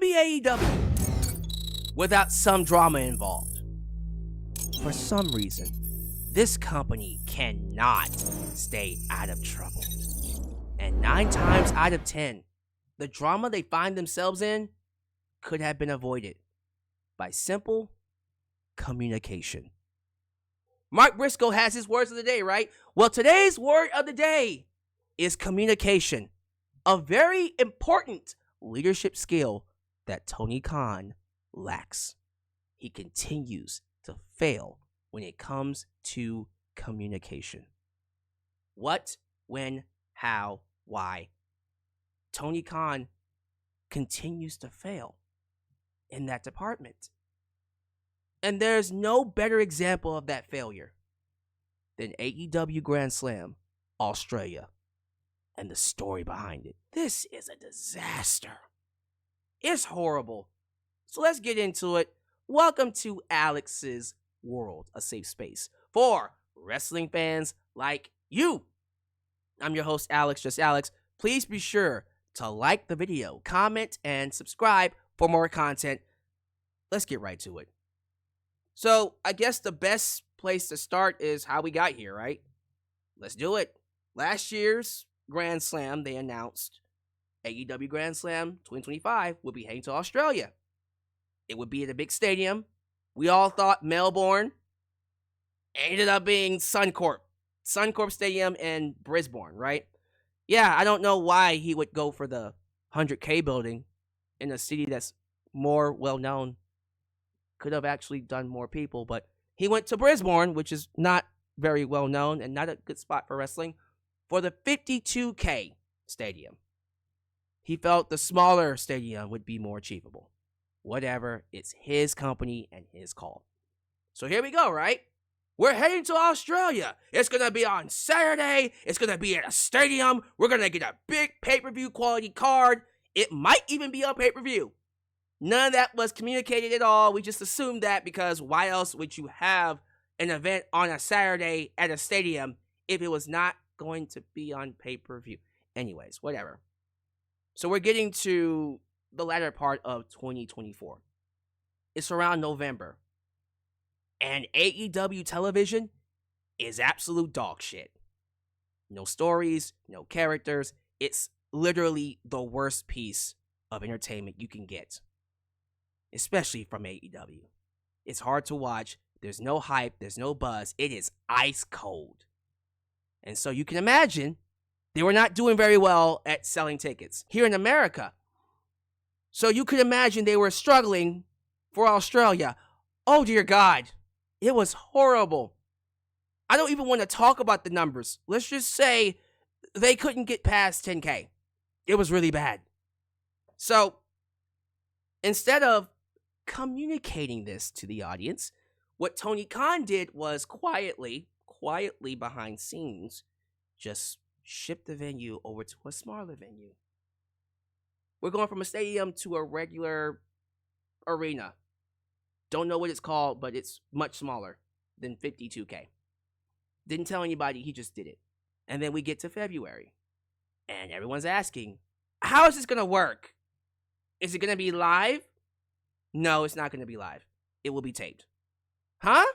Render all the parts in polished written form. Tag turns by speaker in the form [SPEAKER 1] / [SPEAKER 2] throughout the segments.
[SPEAKER 1] be AEW without some drama involved. For some reason, this company cannot stay out of trouble. And 9 times out of 10, the drama they find themselves in could have been avoided by simple communication. Mark Briscoe has his words of the day, right? Well, today's word of the day is communication, a very important leadership skill that Tony Khan lacks. He continues to fail when it comes to communication. What, when, how, why? Tony Khan continues to fail in that department. And there's no better example of that failure than AEW Grand Slam Australia and the story behind it. This is a disaster. It's horrible. So let's get into it. Welcome to Alyx's World, a safe space for wrestling fans like you. I'm your host, Alyx, just Alyx. Please be sure to like the video, comment, and subscribe for more content. Let's get right to it. So, I guess the best place to start is how we got here, right? Let's do it. Last year's Grand Slam, they announced AEW Grand Slam 2025 would be heading to Australia. It would be at a big stadium. We all thought Melbourne. Ended up being Suncorp Stadium in Brisbane, right? Yeah, I don't know why he would go for the 100K building in a city that's more well-known. Could have actually done more people, but he went to Brisbane, which is not very well-known and not a good spot for wrestling, for the 52K stadium. He felt the smaller stadium would be more achievable. Whatever, it's his company and his call. So here we go, right? We're heading to Australia. It's going to be on Saturday. It's going to be at a stadium. We're going to get a big pay-per-view quality card. It might even be on pay-per-view. None of that was communicated at all. We just assumed that because why else would you have an event on a Saturday at a stadium if it was not going to be on pay-per-view? Anyways, whatever. So we're getting to the latter part of 2024. It's around November. And AEW television is absolute dog shit. No stories, no characters. It's literally the worst piece of entertainment you can get. Especially from AEW. It's hard to watch. There's no hype. There's no buzz. It is ice cold. And so you can imagine they were not doing very well at selling tickets here in America. So you could imagine they were struggling for Australia. Oh dear God. It was horrible. I don't even want to talk about the numbers. Let's just say they couldn't get past 10K. It was really bad. So instead of communicating this to the audience, what Tony Khan did was quietly behind scenes, just ship the venue over to a smaller venue. We're going from a stadium to a regular arena. Don't know what it's called, but it's much smaller than 52K. Didn't tell anybody, he just did it. And then we get to February. And everyone's asking, how is this going to work? Is it going to be live? No, it's not going to be live. It will be taped. Huh?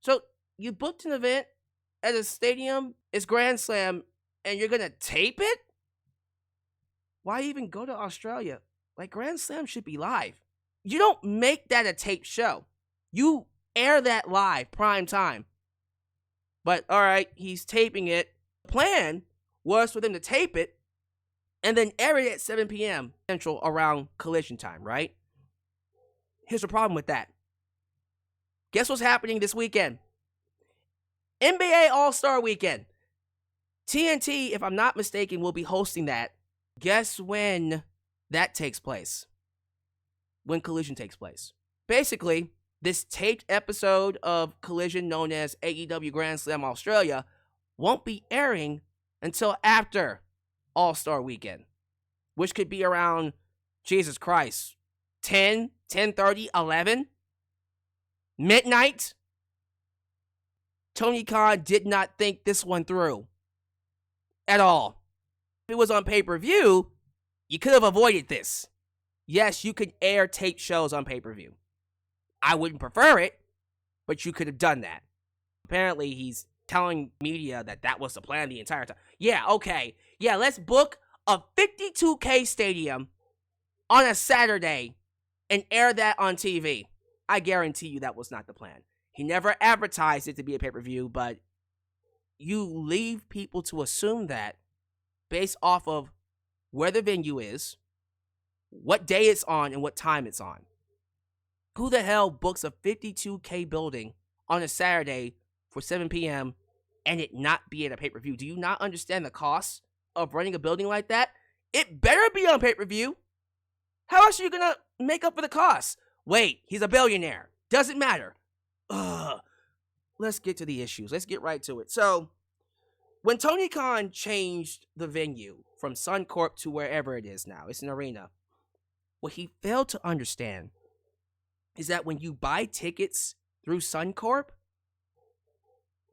[SPEAKER 1] So you booked an event at a stadium, it's Grand Slam, and you're going to tape it? Why even go to Australia? Like, Grand Slam should be live. You don't make that a taped show. You air that live, prime time. But, alright, he's taping it. The plan was for them to tape it and then air it at 7 p.m. Central around Collision time, right? Here's the problem with that. Guess what's happening this weekend? NBA All-Star Weekend. TNT, if I'm not mistaken, will be hosting that. Guess when that takes place? When Collision takes place. Basically, this taped episode of Collision known as AEW Grand Slam Australia won't be airing until after All-Star Weekend, which could be around, Jesus Christ, 10, 10:30, 11, midnight. Tony Khan did not think this one through at all. If it was on pay-per-view, you could have avoided this. Yes, you could air tape shows on pay-per-view. I wouldn't prefer it, but you could have done that. Apparently, he's telling media that that was the plan the entire time. Yeah, okay. Yeah, let's book a 52K stadium on a Saturday and air that on TV. I guarantee you that was not the plan. He never advertised it to be a pay-per-view, but you leave people to assume that based off of where the venue is, what day it's on, and what time it's on. Who the hell books a 52K building on a Saturday for 7 p.m. and it not be at a pay-per-view? Do you not understand the cost of running a building like that? It better be on pay-per-view. How else are you gonna make up for the cost? Wait, he's a billionaire. Doesn't matter. Ugh. Let's get to the issues. Let's get right to it. So, when Tony Khan changed the venue from Suncorp to wherever it is now, it's an arena, what he failed to understand is that when you buy tickets through Suncorp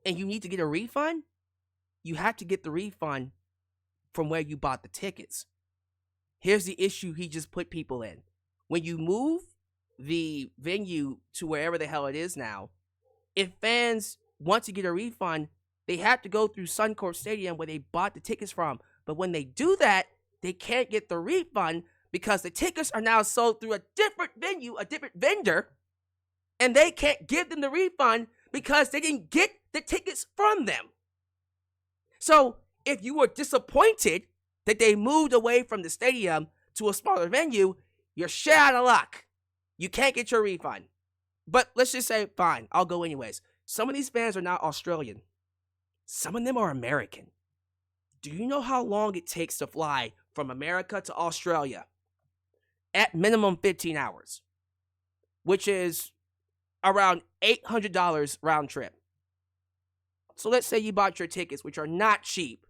[SPEAKER 1] and you need to get a refund, you have to get the refund from where you bought the tickets. Here's the issue he just put people in. When you move the venue to wherever the hell it is now, if fans want to get a refund, they have to go through Suncorp Stadium where they bought the tickets from. But when they do that, they can't get the refund because the tickets are now sold through a different venue, a different vendor, and they can't give them the refund because they didn't get the tickets from them. So if you were disappointed that they moved away from the stadium to a smaller venue, you're shit out of luck. You can't get your refund. But let's just say, fine, I'll go anyways. Some of these fans are not Australian. Some of them are American. Do you know how long it takes to fly from America to Australia? At minimum 15 hours, which is around $800 round trip. So let's say you bought your tickets, which are not cheap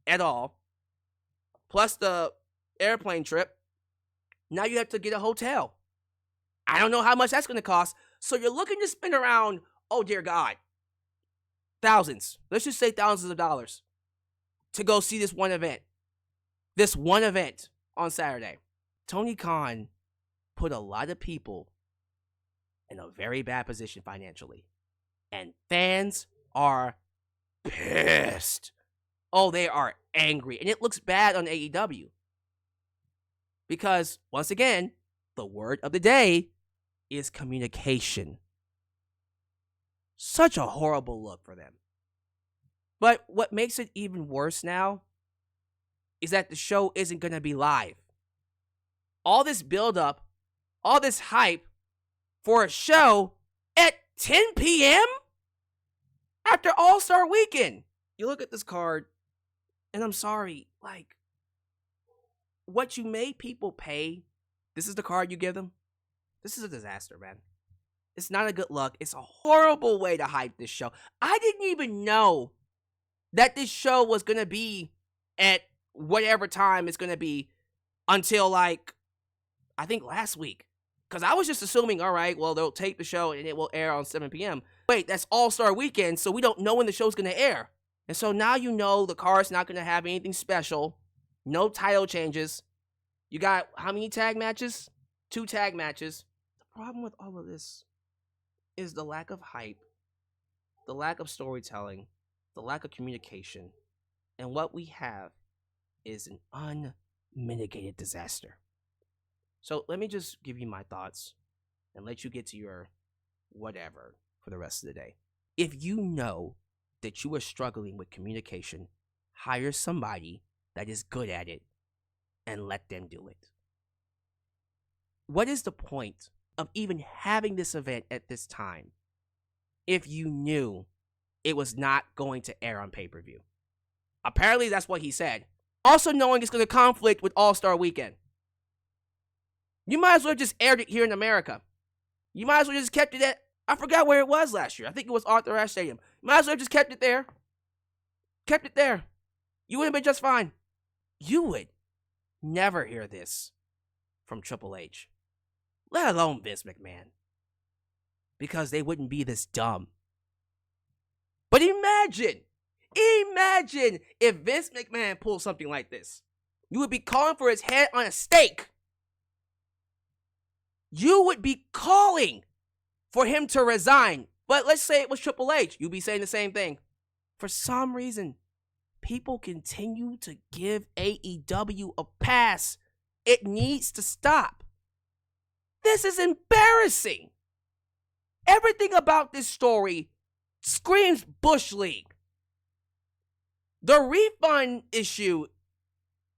[SPEAKER 1] at all, plus the airplane trip. Now you have to get a hotel. I don't know how much that's going to cost. So you're looking to spend around, oh dear God, thousands. Let's just say thousands of dollars to go see this one event. This one event on Saturday. Tony Khan put a lot of people in a very bad position financially. And fans are pissed. Oh, they are angry. And it looks bad on AEW. Because, once again, the word of the day is communication. Such a horrible look for them. But what makes it even worse now is that the show isn't going to be live. All this build-up, all this hype for a show at 10 p.m. after All-Star Weekend. You look at this card, and I'm sorry, like, what you made people pay, this is the card you give them? This is a disaster, man. It's not a good look. It's a horrible way to hype this show. I didn't even know that this show was going to be at whatever time it's going to be until, like, I think last week. Because I was just assuming, all right, well, they'll tape the show and it will air on 7 p.m. Wait, that's All-Star Weekend, so we don't know when the show's going to air. And so now you know the card's not going to have anything special. No title changes. You got how many tag matches? 2 tag matches. The problem with all of this is the lack of hype, the lack of storytelling, the lack of communication. And what we have is an unmitigated disaster. So let me just give you my thoughts and let you get to your whatever for the rest of the day. If you know that you are struggling with communication, hire somebody that is good at it and let them do it. What is the point of even having this event at this time if you knew it was not going to air on pay-per-view? Apparently that's what he said. Also knowing it's going to conflict with All-Star Weekend. You might as well have just aired it here in America. You might as well just kept it at, I forgot where it was last year. I think it was Arthur Ashe Stadium. You might as well have just kept it there. Kept it there. You would have been just fine. You would never hear this from Triple H. Let alone Vince McMahon. Because they wouldn't be this dumb. But imagine if Vince McMahon pulled something like this. You would be calling for his head on a stake. you would be calling for him to resign. But let's say it was Triple H. You'd be saying the same thing. For some reason, people continue to give AEW a pass. It needs to stop. This is embarrassing. Everything about this story screams Bush League. The refund issue,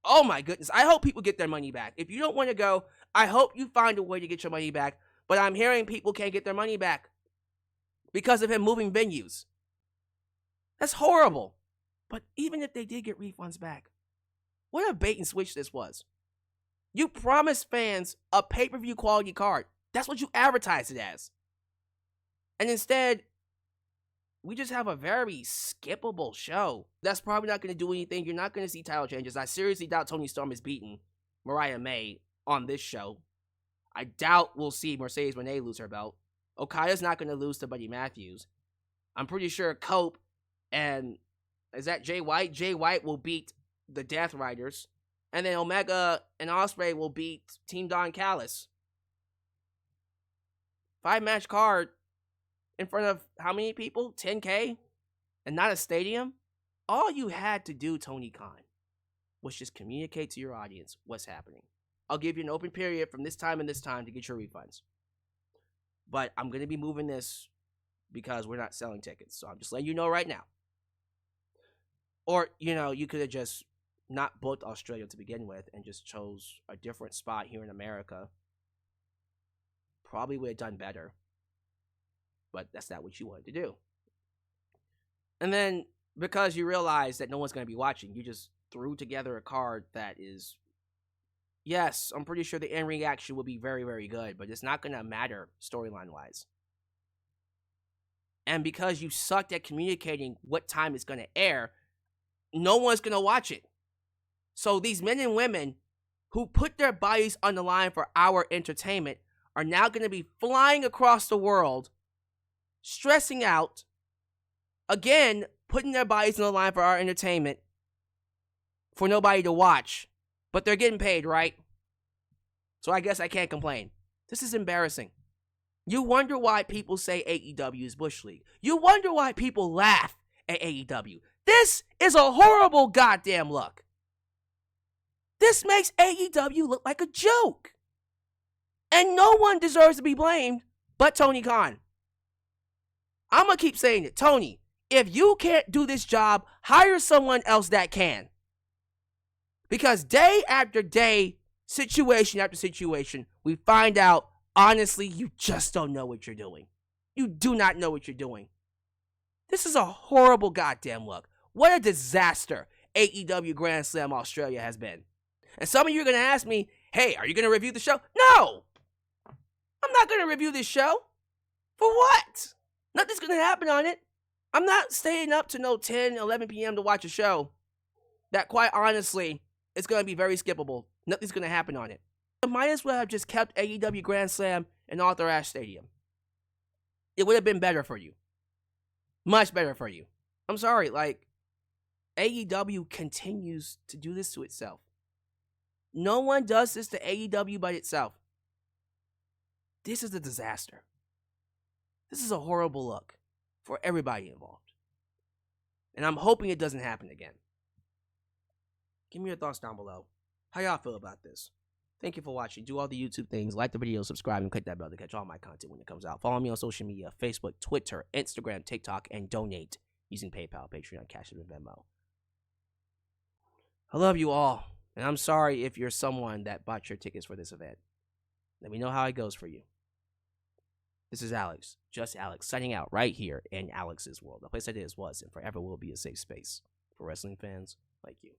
[SPEAKER 1] oh my goodness. I hope people get their money back. If you don't want to go, I hope you find a way to get your money back. But I'm hearing people can't get their money back because of him moving venues. That's horrible. But even if they did get refunds back, what a bait and switch this was. You promised fans a pay-per-view quality card. That's what you advertised it as. And instead, we just have a very skippable show. That's probably not going to do anything. You're not going to see title changes. I seriously doubt Toni Storm is beating Mariah May on this show. I doubt we'll see Mercedes Moné lose her belt. Okada's not going to lose to Buddy Matthews. I'm pretty sure Cope and, is that Jay White? Jay White will beat the Death Riders. And then Omega and Ospreay will beat Team Don Callis. 5-match card in front of how many people? 10K? And not a stadium? All you had to do, Tony Khan, was just communicate to your audience what's happening. I'll give you an open period from this time and this time to get your refunds. But I'm going to be moving this because we're not selling tickets. So I'm just letting you know right now. Or, you could have just not booked Australia to begin with and just chose a different spot here in America. Probably would have done better. But that's not what you wanted to do. And then, because you realize that no one's going to be watching, you just threw together a card that is, yes, I'm pretty sure the end reaction will be very, very good, but it's not going to matter storyline-wise. And because you sucked at communicating what time it's going to air, no one's going to watch it. So these men and women who put their bodies on the line for our entertainment are now going to be flying across the world, stressing out, again, putting their bodies on the line for our entertainment for nobody to watch. But they're getting paid, right? So I guess I can't complain. This is embarrassing. You wonder why people say AEW is Bush League. You wonder why people laugh at AEW. This is a horrible goddamn look. This makes AEW look like a joke. And no one deserves to be blamed but Tony Khan. I'm going to keep saying it. Tony, if you can't do this job, hire someone else that can. Because day after day, situation after situation, we find out, honestly, you just don't know what you're doing. You do not know what you're doing. This is a horrible goddamn look. What a disaster AEW Grand Slam Australia has been. And some of you are going to ask me, hey, are you going to review the show? No! I'm not going to review this show. For what? Nothing's going to happen on it. I'm not staying up to 10, 11 p.m. to watch a show that, quite honestly, is going to be very skippable. Nothing's going to happen on it. I might as well have just kept AEW Grand Slam in Arthur Ashe Stadium. It would have been better for you. Much better for you. I'm sorry, AEW continues to do this to itself. No one does this to AEW but itself. This is a disaster. This is a horrible look for everybody involved. And I'm hoping it doesn't happen again. Give me your thoughts down below. How y'all feel about this? Thank you for watching. Do all the YouTube things. Like the video, subscribe, and click that bell to catch all my content when it comes out. Follow me on social media, Facebook, Twitter, Instagram, TikTok, and donate using PayPal, Patreon, Cashapp, and Venmo. I love you all. And I'm sorry if you're someone that bought your tickets for this event. Let me know how it goes for you. This is Alyx, just Alyx, signing out right here in Alyx's world. The place that is, was, and forever will be a safe space for wrestling fans like you.